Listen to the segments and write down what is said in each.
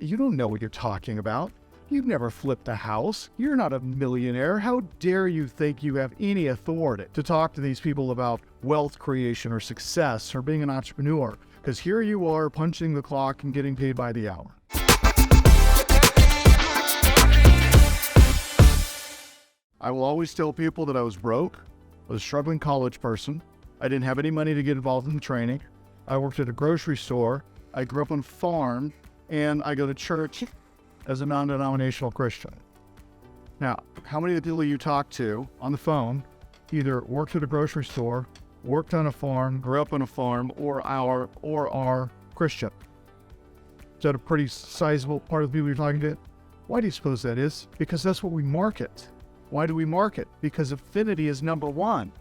You don't know what you're talking about. You've never flipped a house. You're not a millionaire. How dare you think you have any authority to talk to these people about wealth creation or success or being an entrepreneur? Because here you are punching the clock and getting paid by the hour. I will always tell people that I was broke. I was a struggling college person. I didn't have any money to get involved in the training. I worked at a grocery store. I grew up on a farm, and I go to church as a non-denominational Christian. Now, how many of the people you talk to on the phone either worked at a grocery store, worked on a farm, grew up on a farm, or are Christian? Is that a pretty sizable part of the people you're talking to? Why do you suppose that is? Because that's what we market. Why do we market? Because affinity is number one.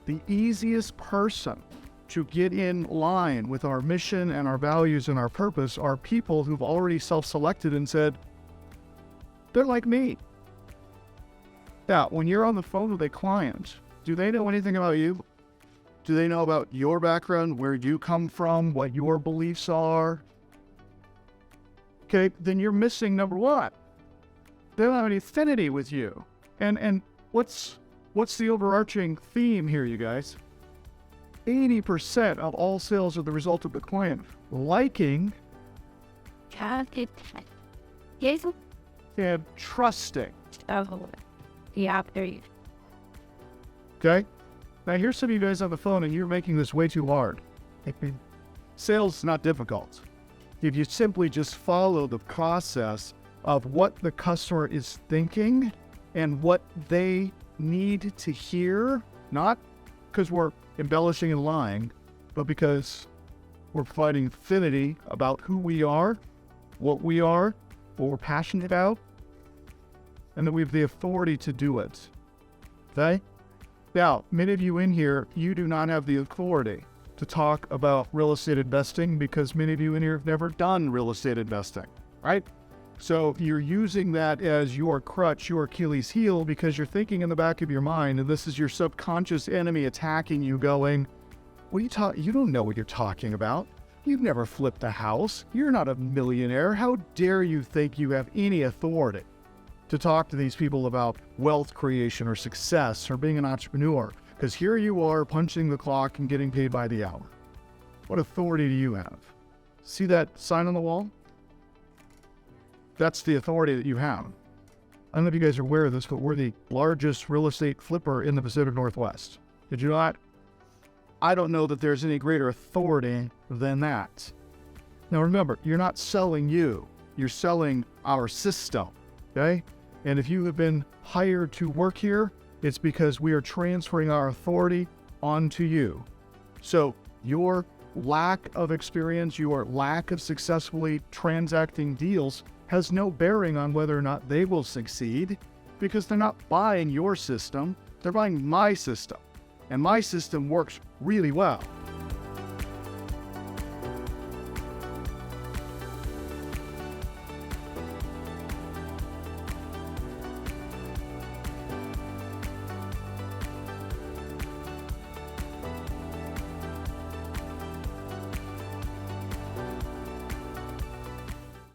The easiest person to get in line with our mission and our values and our purpose are people who've already self-selected and said, they're like me. Now, when you're on the phone with a client, do they know anything about you? Do they know about your background, where you come from, what your beliefs are? Okay, then you're missing number one. They don't have any affinity with you. And what's the overarching theme here, you guys? 80% of all sales are the result of the client liking and trusting. Okay? Now here's some of you guys on the phone and you're making this way too hard. Sales is not difficult. If you simply just follow the process of what the customer is thinking and what they need to hear, not because we're embellishing and lying, but because we're providing affinity about who we are, what we're passionate about, and that we have the authority to do it. Okay? Now, many of you in here, you do not have the authority to talk about real estate investing because many of you in here have never done real estate investing, right? So you're using that as your crutch, your Achilles heel, because you're thinking in the back of your mind, and this is your subconscious enemy attacking you going, what are you talking? You don't know what you're talking about. You've never flipped a house. You're not a millionaire. How dare you think you have any authority to talk to these people about wealth creation or success or being an entrepreneur? Because here you are punching the clock and getting paid by the hour. What authority do you have? See that sign on the wall? That's the authority that you have. I don't know if you guys are aware of this, but we're the largest real estate flipper in the Pacific Northwest. Did you know that? I don't know that there's any greater authority than that. Now remember, you're not selling you. You're selling our system, okay? And if you have been hired to work here, it's because we are transferring our authority onto you. So your lack of experience, your lack of successfully transacting deals has no bearing on whether or not they will succeed, because they're not buying your system, they're buying my system. And my system works really well.